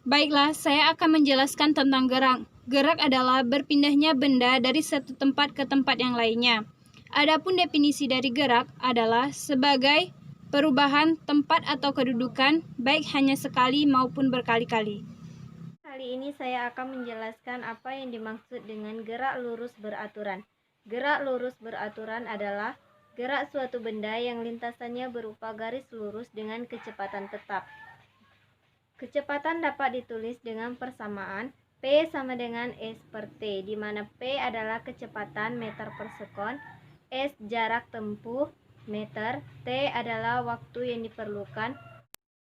Baiklah, saya akan menjelaskan tentang gerak. Gerak adalah berpindahnya benda dari satu tempat ke tempat yang lainnya. Adapun definisi dari gerak adalah sebagai perubahan tempat atau kedudukan, baik hanya sekali maupun berkali-kali. Kali ini saya akan menjelaskan apa yang dimaksud dengan gerak lurus beraturan. Gerak lurus beraturan adalah gerak suatu benda yang lintasannya berupa garis lurus dengan kecepatan tetap. Kecepatan dapat ditulis dengan persamaan P sama dengan S per T, di mana P adalah kecepatan meter per sekon, S jarak tempuh meter, T adalah waktu yang diperlukan.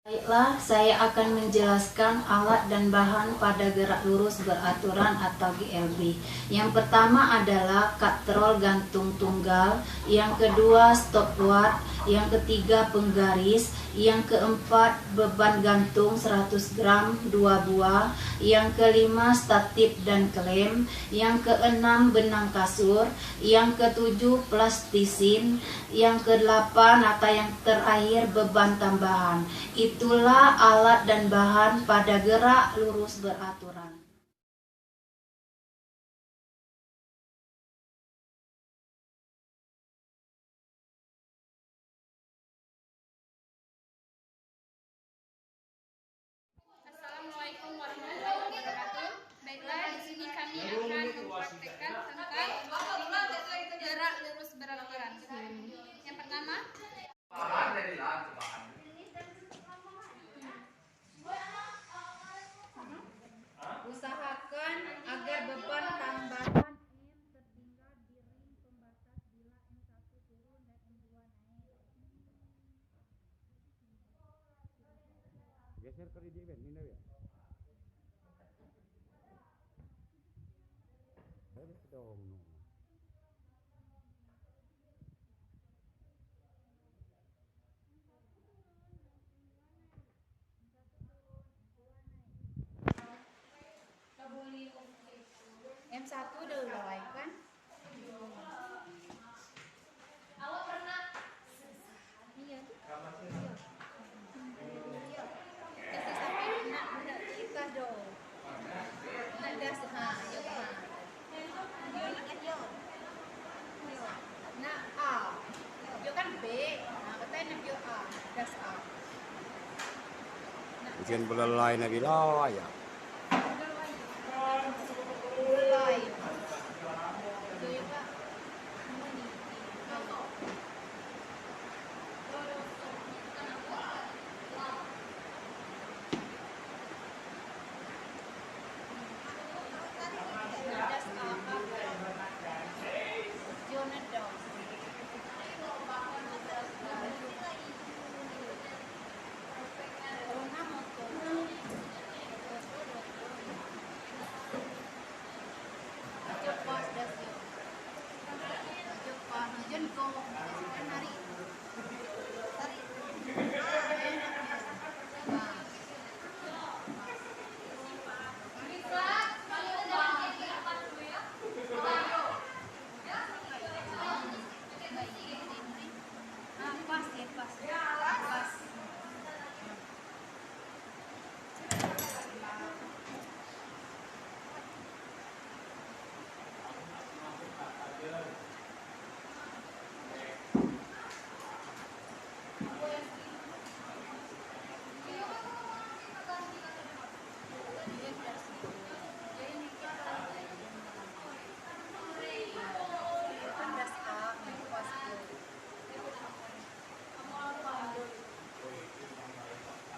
Baiklah, saya akan menjelaskan alat dan bahan pada gerak lurus beraturan atau GLB. Yang pertama adalah katrol gantung tunggal, yang kedua stopwatch, yang ketiga penggaris, yang keempat beban gantung 100 gram 2 buah, yang kelima statif dan klem, yang keenam benang kasur, yang ketujuh plastisin, yang kedelapan atau yang terakhir beban tambahan. Itulah alat dan bahan pada gerak lurus beraturan. Assalamualaikum warahmatullahi wabarakatuh. Baiklah, di sini kami akan mempraktekkan tentang gerak lurus beraturan. Yang pertama, Usahakan agar beban tambahan M tertinggal di ring pembatas bila M1 turun dan M2 naik. Geser ke di event ini ya. Harus dong. M1 udah mulai kan? Awak pernah? Iya. Kasih sampai nak kita dong. Nada sah, yuk mah. Nah A, yuk kan B. Nah katanya yuk A, das A. Ujian belalai lagi lah ya. Mulai.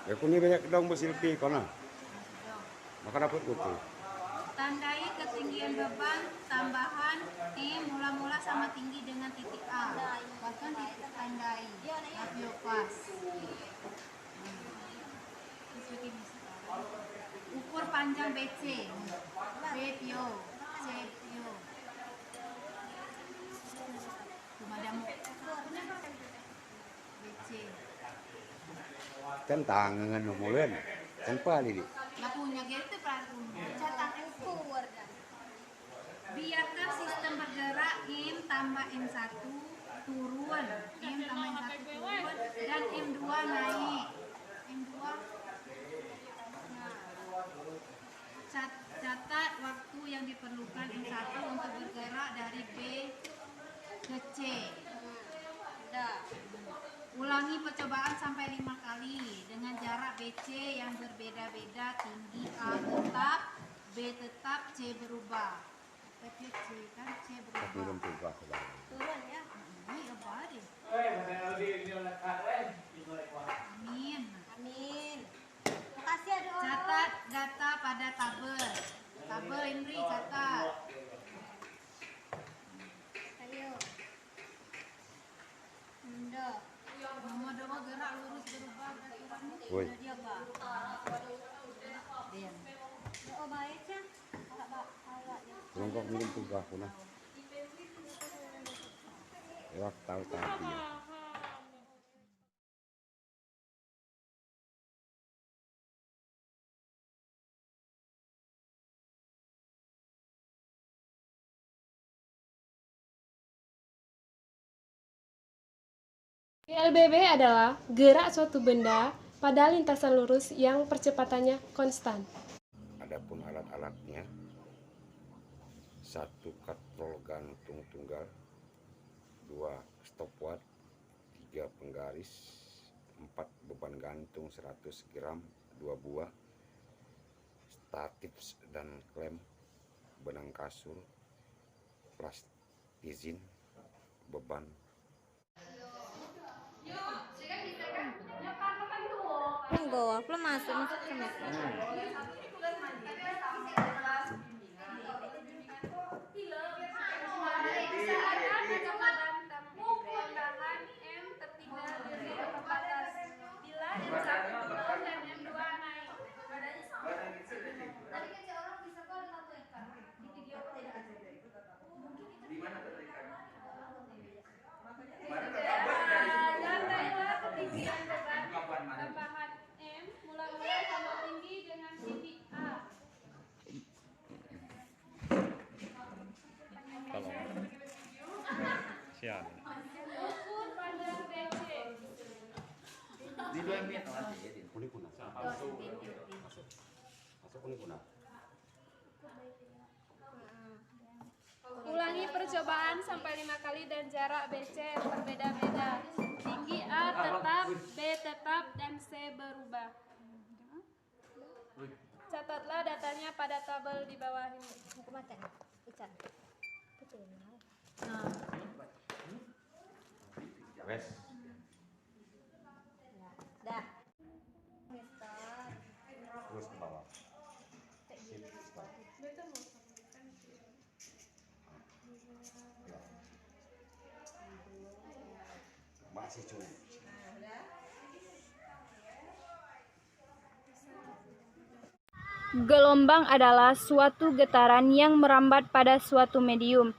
Ya kuni banyak dong bersilpi kona. Maka dapat buku. Tandai ketinggian beban tambahan M mula-mula sama tinggi dengan titik A. Bahkan titik tandai. Avio pas. Ukur panjang BC. B pio. C pio. Pemadamu. BC. Kan tangan ngomongin. Tanpa ini. Nggak punya gitu pelakunya. Cetak ukur. Biarkan sistem bergerak M tambah M1 turun, M tambah M1 turun, dan M2 naik. M2 nah, Ulangi percobaan sampai 5 kali dengan jarak BC yang berbeda-beda, tinggi A tetap, B tetap, C berubah. Tapi C kan C berubah. Turun ya. Ini apa deh? Amin. Amin. Makasih ada orang. Catat data pada tabel. Tabel Indri catat. Ayo. Udah. Nomor gerak lurus berubah beraturan. Woi. Udah dia Pak. Diam. Oh baik ya. Agak ya. Rongkok minum tugas kuna. Lewat tahu tadi. GLBB adalah gerak suatu benda pada lintasan lurus yang percepatannya konstan. Adapun alat-alatnya, 1 katrol gantung tunggal, 2 stopwatch, 3 penggaris, 4 beban gantung 100 gram, 2 buah, statif dan klem, benang kasur, plastizin, beban. Belum bawa, belum masuk ke mesin. Di 2 menit nanti. Kuning kuna. Masuk kuning kuna. Ulangi percobaan sampai 5 kali dan jarak BC berbeda-beda. Tinggi A tetap, B tetap, dan C berubah. Catatlah datanya pada tabel di bawah ini. Hukumatan. Ucan. Wes. Dah. Terus ke bawah. Masih cuy. Gelombang adalah suatu getaran yang merambat pada suatu medium,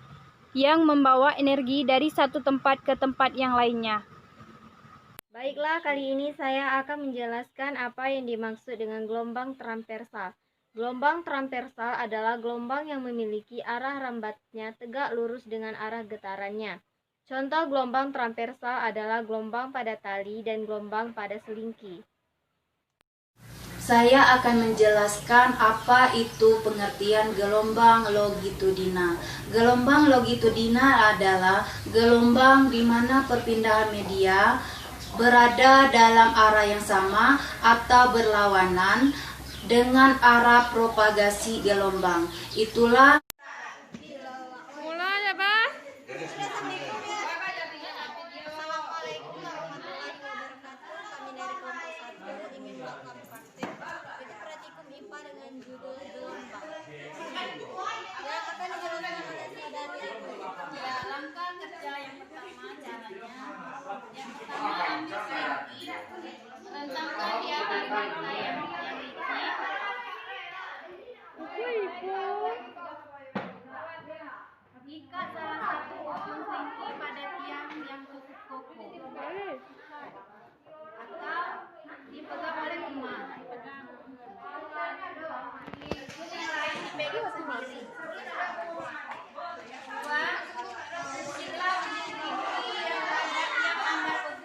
yang membawa energi dari satu tempat ke tempat yang lainnya. Baiklah, kali ini saya akan menjelaskan apa yang dimaksud dengan gelombang transversal. Gelombang transversal adalah gelombang yang memiliki arah rambatnya tegak lurus dengan arah getarannya. Contoh gelombang transversal adalah gelombang pada tali dan gelombang pada selingki. Saya akan menjelaskan apa itu pengertian gelombang longitudinal. Gelombang longitudinal adalah gelombang di mana perpindahan media berada dalam arah yang sama atau berlawanan dengan arah propagasi gelombang. Itulah Mulai ya, Pak. Assalamualaikum warahmatullahi wabarakatuh. Kami dari kelompok 1 ingin melakukan praktek studi praktikum IPA dengan judul gelombang. Yang akan dijelaskan oleh saudari Ibu. ya, langkah kerja yang pertama caranya. Yang pertama ambil selingki, rentangkan di atas rantai yang memiliki. Ikat salah satu ujung selingki pada tiang yang cukup kokoh atau dipegang oleh teman. Yang lain dipegang sendiri. Dua, jika ujung selingki yang anda pegang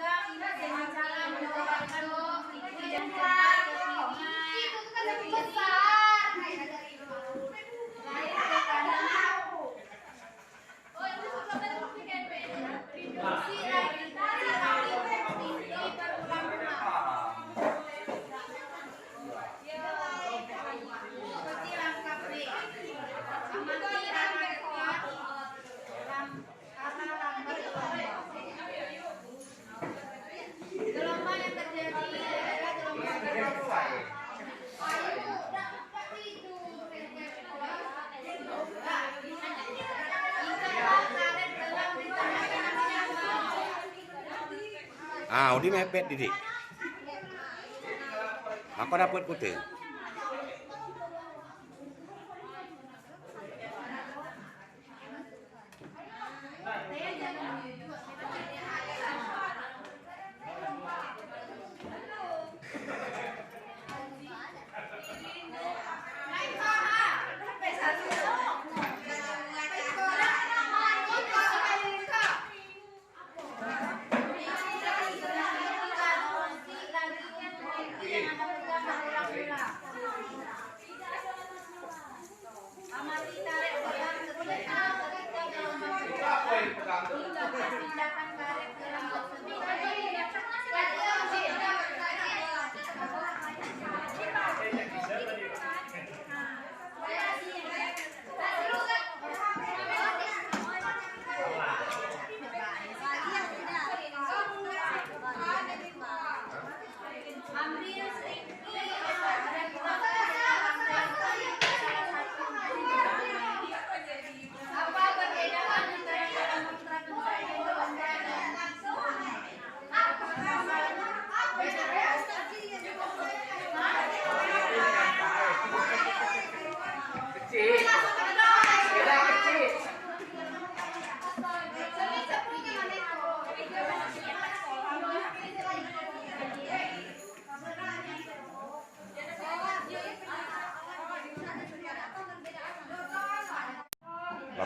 Ah, udah mepet Didik. Aku dapat putih.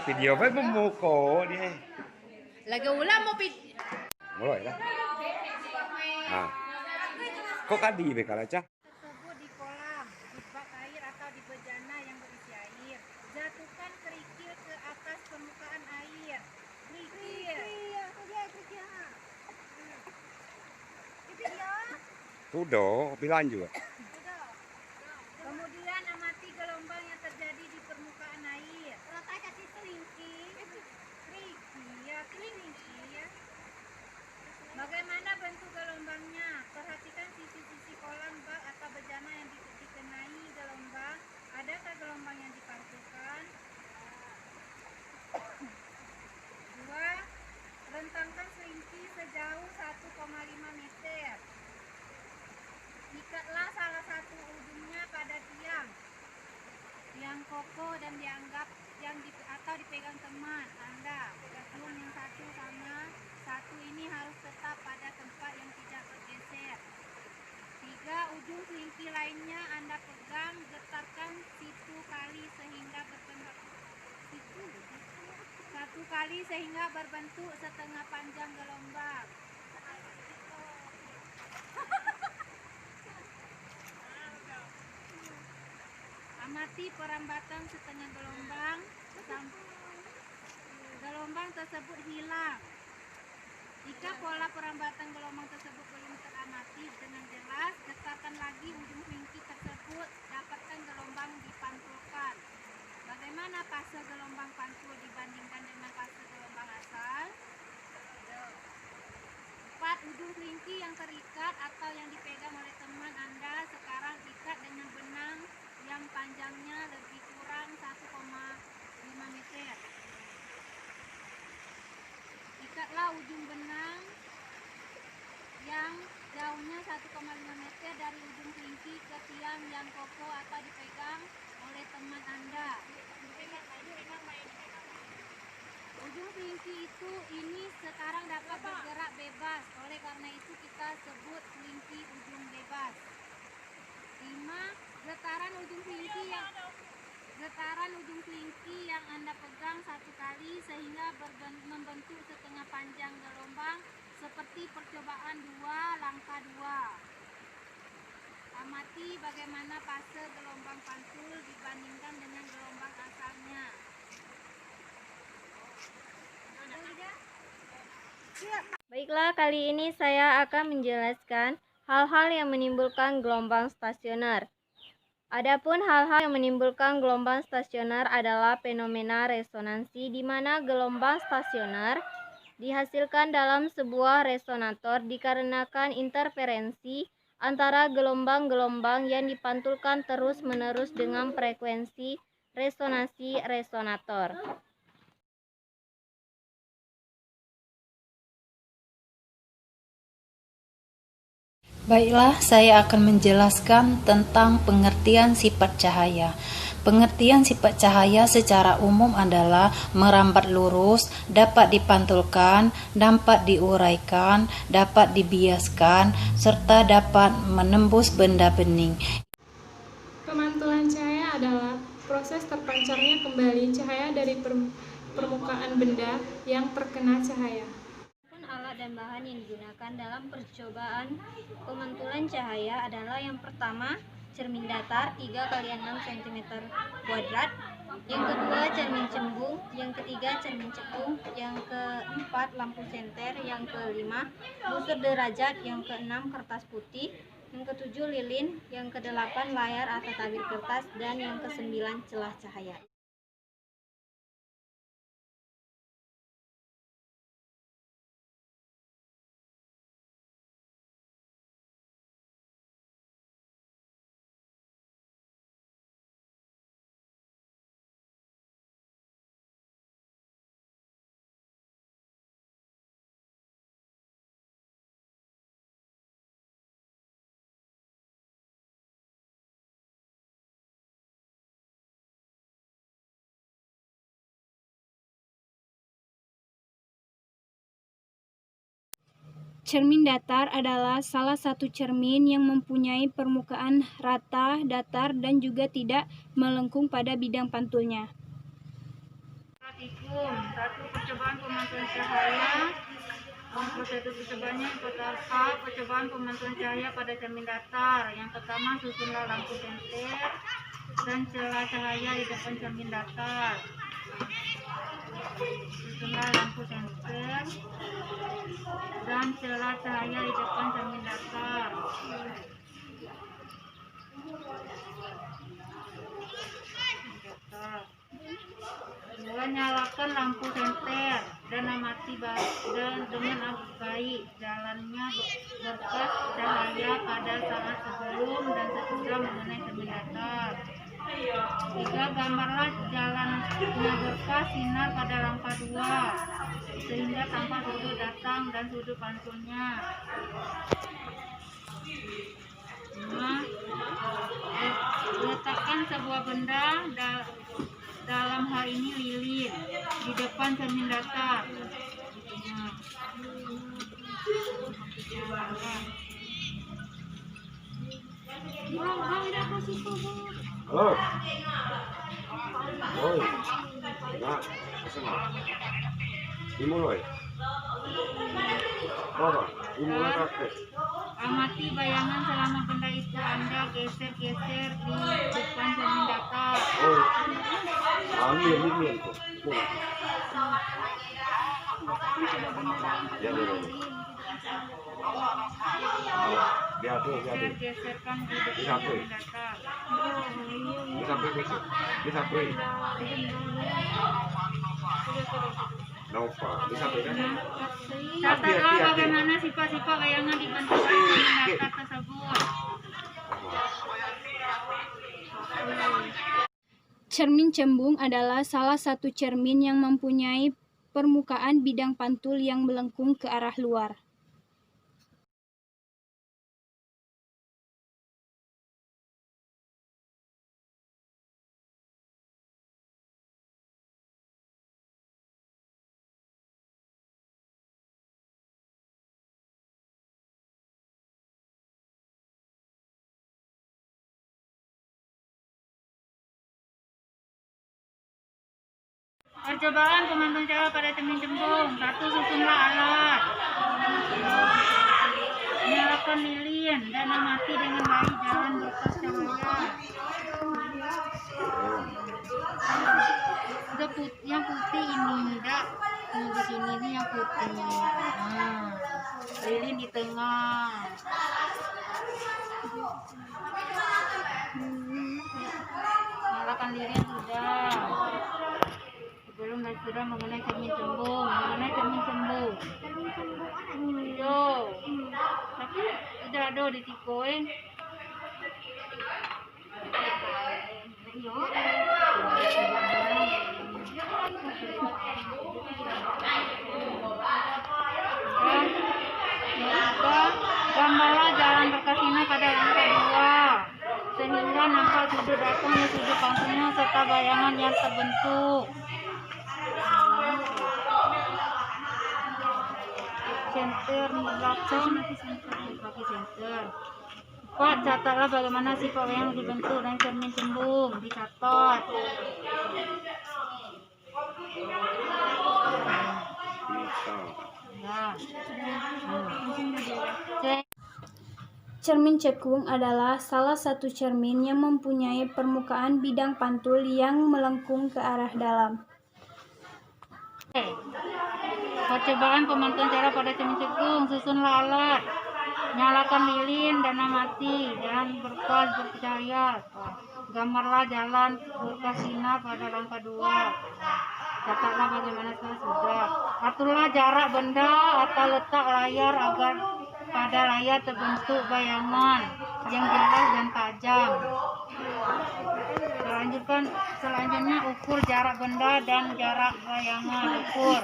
Video apa memuko dia. Lagi ulang mau Mulai lah. Ah. Kok kadi bekal aja? tersebut di kolam, di bak air atau di bejana yang berisi air. Jatuhkan kerikil ke atas permukaan air. Kerikil. Sudah, bilang juga. Kemudian amati gelombang yang terjadi di permukaan air. Kerikil ya. Bagaimana bentuk gelombangnya? Perhatikan sisi-sisi kolam, bak atau bejana yang dikenai gelombang. Adakah gelombang yang dipantulkan? 2. Rentangkan seringki sejauh 1,5 meter. Ikatlah salah satu ujungnya pada tiang kokoh dan dianggap atau dipegang teman Anda. Pegang yang satu sama satu ini harus tetap pada tempat yang tidak bergeser. 3. Ujung selingki lainnya Anda pegang, getarkan satu kali sehingga berbentuk setengah panjang gelombang. Amati perambatan setengah gelombang tersebut hilang. Jika pola perambatan gelombang tersebut belum teramati dengan jelas, getarkan lagi ujung selingki tersebut, dapatkan gelombang dipantulkan. Bagaimana fase gelombang pantul dibandingkan dengan fase gelombang asal? 4. Ujung selingki yang terikat atau yang dipegang oleh teman Anda sekarang ikat dengan benang yang panjangnya lebih kurang 1,5 meter. Ikatlah ujung benang yang jauhnya 1,5 meter dari ujung selingki ke tiang yang kokoh atau dipegang oleh teman Anda. Ujung selingki ini sekarang dapat bergerak bebas, oleh karena itu kita sebut selingki ujung bebas. 5. Getaran ujung selingki yang Anda pegang satu kali sehingga membentuk setengah panjang gelombang seperti percobaan 2, langkah 2. Amati bagaimana fase gelombang pantul dibandingkan dengan gelombang asalnya. Baiklah, kali ini saya akan menjelaskan hal-hal yang menimbulkan gelombang stasioner. Adapun hal-hal yang menimbulkan gelombang stasioner adalah fenomena resonansi, di mana gelombang stasioner dihasilkan dalam sebuah resonator dikarenakan interferensi antara gelombang-gelombang yang dipantulkan terus-menerus dengan frekuensi resonansi resonator. Baiklah, saya akan menjelaskan tentang pengertian sifat cahaya. Pengertian sifat cahaya secara umum adalah merambat lurus, dapat dipantulkan, dapat diuraikan, dapat dibiaskan, serta dapat menembus benda bening. Pemantulan cahaya adalah proses terpancarnya kembali cahaya dari permukaan benda yang terkena cahaya. Pun alat dan bahan yang digunakan dalam percobaan pemantulan cahaya adalah yang pertama cermin datar 3 x 6 cm kuadrat, yang kedua cermin cembung, yang ketiga cermin cekung, yang keempat lampu senter, yang kelima busur derajat, yang keenam kertas putih, yang ketujuh lilin, yang kedelapan layar atau tabir kertas, dan yang kesembilan celah cahaya. Cermin datar adalah salah satu cermin yang mempunyai permukaan rata, datar, dan juga tidak melengkung pada bidang pantulnya. Satu percobaan pemantulan cahaya. Satu percobaannya yang pertama, percobaan pemantulan cahaya pada cermin datar. Yang pertama, susunlah lampu senter dan celah cahaya di depan cermin datar. Susunlah lampu senter dan celah cahaya di depan cermin datar. Mulai nyalakan lampu senter dan amati dan dengan baik jalannya berkas cahaya pada saat sebelum dan sesudah mengenai cermin datar. 3. Gambarlah jalannya berkas sinar pada lampa 2 sehingga tampak sudut datang dan sudut pantulnya. 5. Letakkan sebuah benda dalam hal ini lilin di depan cermin datar. Halo. Oi. Enggak, kesana. Dimulai. Apa? Dimulai kakek. Amati bayangan selama benda itu Anda geser-geser di depan cermin datar. Oh. Lilin tuh. Ya, ya. Biar tuh. Geserkan di depan cermin datar. Disampai. Nova, disampaikan. Catatlah bagaimana sifat-sifat bayangan dibentuk cermin datar tersebut. Cermin cembung adalah salah satu cermin yang mempunyai permukaan bidang pantul yang melengkung ke arah luar. Percobaan pemantulan cahaya pada cermin cembung. 1. Susunlah alat. Nyalakan lilin dan amati dengan baik jalan berkas cahaya. Yang putih ini tidak. Di sini ini yang putih. Lilin di tengah. Nyalakan lilin sudah. Sebelum dan sudah mengenai cermin cembung. Yo. Tapi udah ada di tikoin. Yo. Gambarlah jalan pada langkah 2, sehingga nampak sudut datangnya sudut pangsilnya serta bayangan yang terbentuk. Center belakang pakai center. 4. Catatlah bagaimana sifat yang dibentuk dan cermin cembung. Dicatat. Cermin cekung adalah salah satu cermin yang mempunyai permukaan bidang pantul yang melengkung ke arah dalam. Percobaan pemantauan cara pada cermin cekung. Susunlah alat. Nyalakan lilin dan amati. Jalan berpas bercahaya. Gambarlah jalan berkasinar pada langkah 2. Catatlah bagaimana sudah. Aturlah jarak benda atau letak layar agar pada layar terbentuk bayangan yang jelas dan tajam. Selanjutnya ukur jarak benda dan jarak bayangan. Ukur.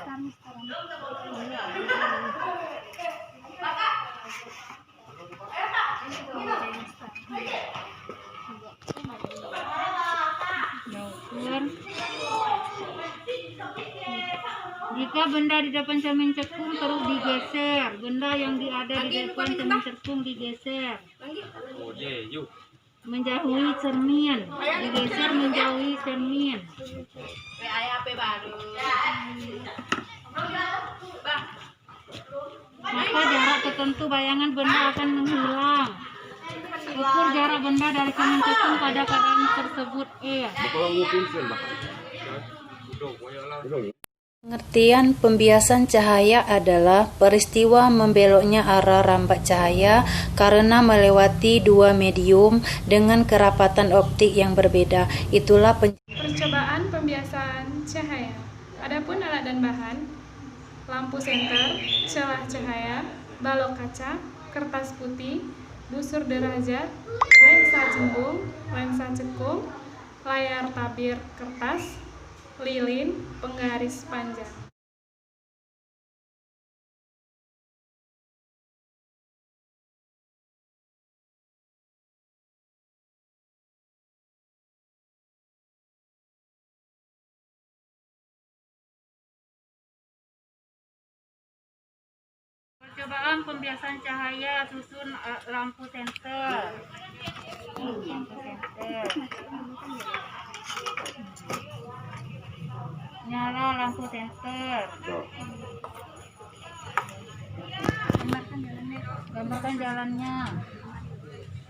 Jika benda di depan cermin cekung terus digeser, benda yang ada di depan cermin cekung digeser menjauhi cermin, digeser menjauhi cermin. Maka jarak tertentu bayangan benda akan menghilang. Ukur jarak benda dari cermin cekung pada keadaan tersebut. Pengertian pembiasan cahaya adalah peristiwa membeloknya arah rambat cahaya karena melewati dua medium dengan kerapatan optik yang berbeda. Itulah Percobaan pembiasaan cahaya. Adapun alat dan bahan: lampu senter, celah cahaya, balok kaca, kertas putih, busur derajat, lensa cembung, lensa cekung, layar tabir kertas, lilin, penggaris panjang. Percobaan pembiasan cahaya. Susun lampu senter. Nyala lampu senter. Gambarkan jalannya.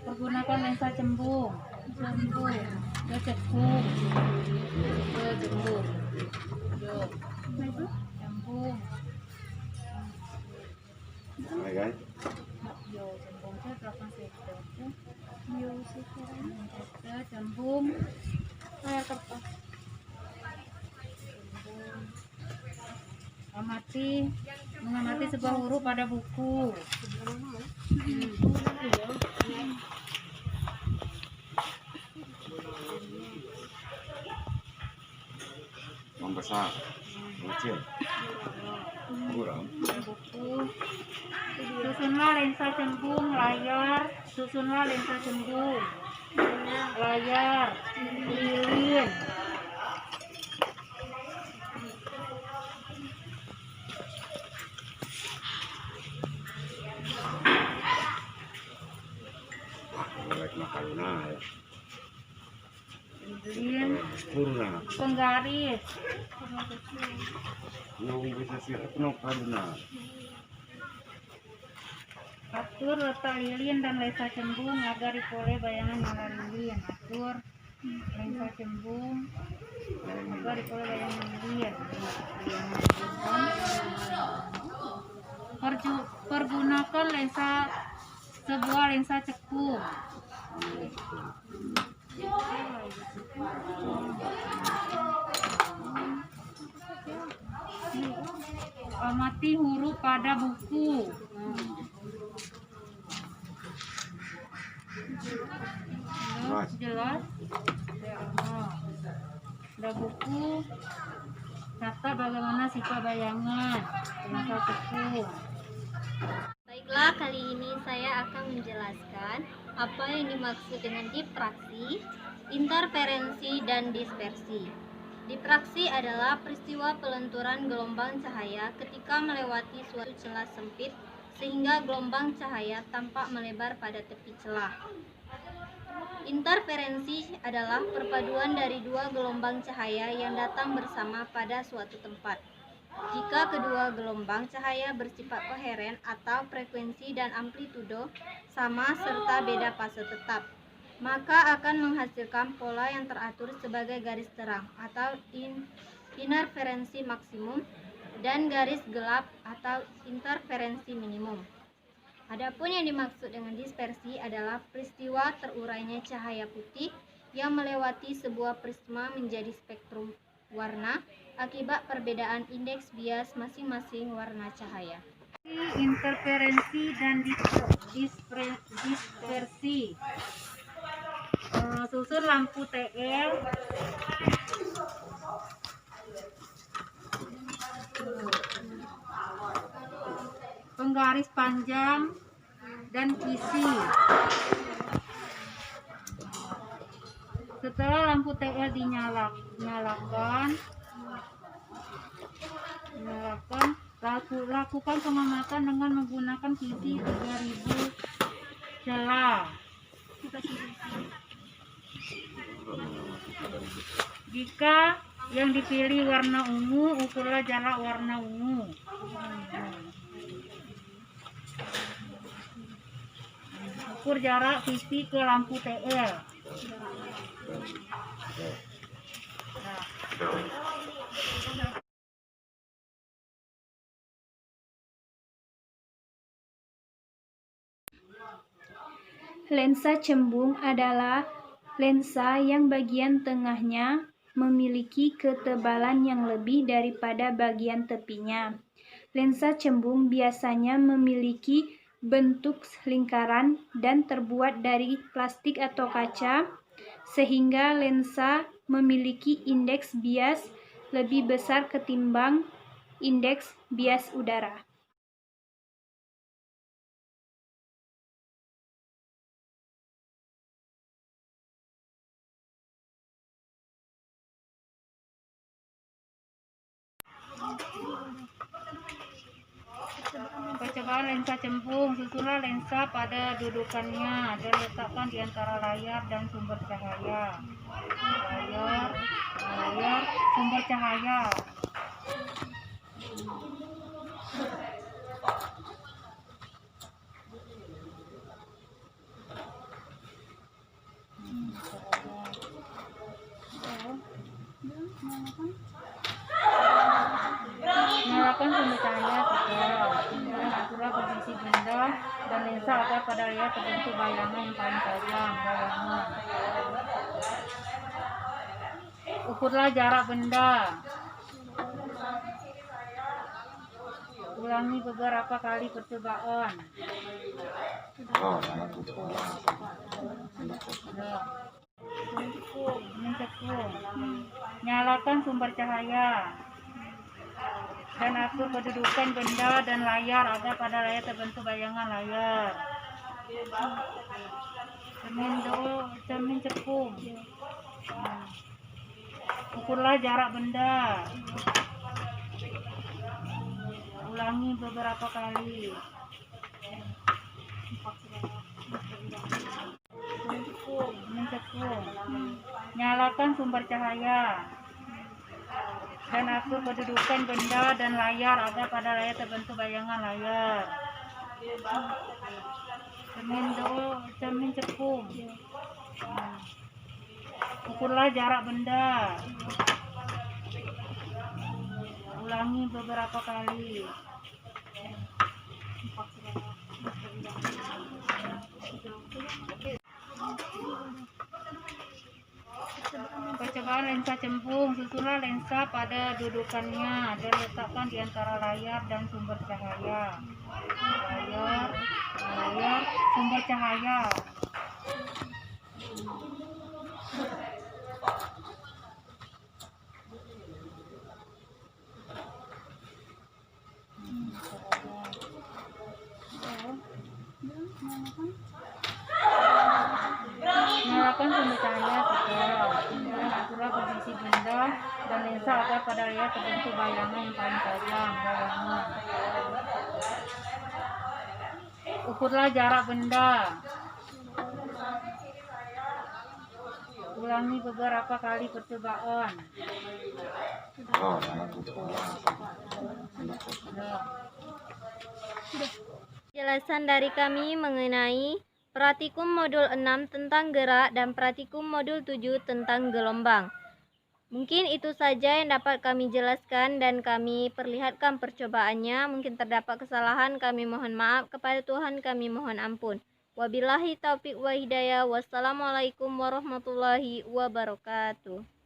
Pergunakan lensa cembung. Cembung. Hai guys. Cembung layar kertas. Mengamati sebuah huruf pada buku. Yang besar, kecil, kurang. Buku. Susunlah lensa cembung layar. Susunlah lensa cembung layar lilin. Lilin penggaris. Atur letak lilin dan lensa cembung agar diperoleh bayangan nyala lilin. Atur lensa cembung agar diperoleh bayangan lilin. Pergunakan sebuah lensa cekung. Amati huruf pada buku. Jelas. Ada buku. Catat bagaimana sifat bayangan. Lensa cekung. Baiklah, kali ini saya akan menjelaskan apa yang dimaksud dengan diffraksi, interferensi, dan dispersi. Diffraksi adalah peristiwa pelenturan gelombang cahaya ketika melewati suatu celah sempit sehingga gelombang cahaya tampak melebar pada tepi celah. Interferensi adalah perpaduan dari dua gelombang cahaya yang datang bersama pada suatu tempat. Jika kedua gelombang cahaya bersifat koheren atau frekuensi dan amplitudo sama serta beda fase tetap, maka akan menghasilkan pola yang teratur sebagai garis terang atau interferensi maksimum dan garis gelap atau interferensi minimum. Adapun yang dimaksud dengan dispersi adalah peristiwa terurainya cahaya putih yang melewati sebuah prisma menjadi spektrum warna akibat perbedaan indeks bias masing-masing warna cahaya. Interferensi dan dispersi. Susun lampu TL penggaris panjang dan kisi. Setelah lampu TL dinyalakan, lakukan pengamatan dengan menggunakan kisi 3000 celah. Jika yang dipilih warna ungu, ukurlah jarak warna ungu. Ukur jarak kisi ke lampu TL. Lensa cembung adalah lensa yang bagian tengahnya memiliki ketebalan yang lebih daripada bagian tepinya. Lensa cembung biasanya memiliki bentuk lingkaran dan terbuat dari plastik atau kaca, sehingga lensa memiliki indeks bias lebih besar ketimbang indeks bias udara. Percobaan lensa cembung. Susunlah lensa pada dudukannya dan letakkan di antara layar dan sumber cahaya. Layar, sumber cahaya. Nyalakan sumber cahaya dan aturlah posisi benda dan lensa agar pada layar terbentuk bayangan yang paling tajam. Ukurlah jarak benda. Ulangi beberapa kali percobaan. Mencekung. Nyalakan sumber cahaya dan atur kedudukan benda dan layar agar pada layar terbentuk bayangan layar. Cermin cekung. Ukurlah jarak benda. Ulangi beberapa kali. Mencekung. Nyalakan sumber cahaya dan atur kedudukan benda dan layar agar pada layar terbentuk bayangan layar. Cermin cekung. Ukurlah jarak benda. Ulangi beberapa kali. Percobaan lensa cembung. Susunlah lensa pada dudukannya dan letakkan di antara layar dan sumber cahaya. Layar, sumber cahaya. pemecahnya tetap. Dan aturlah posisi benda dan lensa agar pada layar terbentuk bayangan yang paling tajam. Bayangan. Ukurlah jarak benda. Ulangi beberapa kali percobaan. Penjelasan dari kami mengenai Praktikum Modul 6 tentang gerak dan Praktikum Modul 7 tentang gelombang. Mungkin itu saja yang dapat kami jelaskan dan kami perlihatkan percobaannya. Mungkin terdapat kesalahan, kami mohon maaf. Kepada Tuhan kami mohon ampun. Wabillahi taufiq wa hidayah. Wassalamualaikum warahmatullahi wabarakatuh.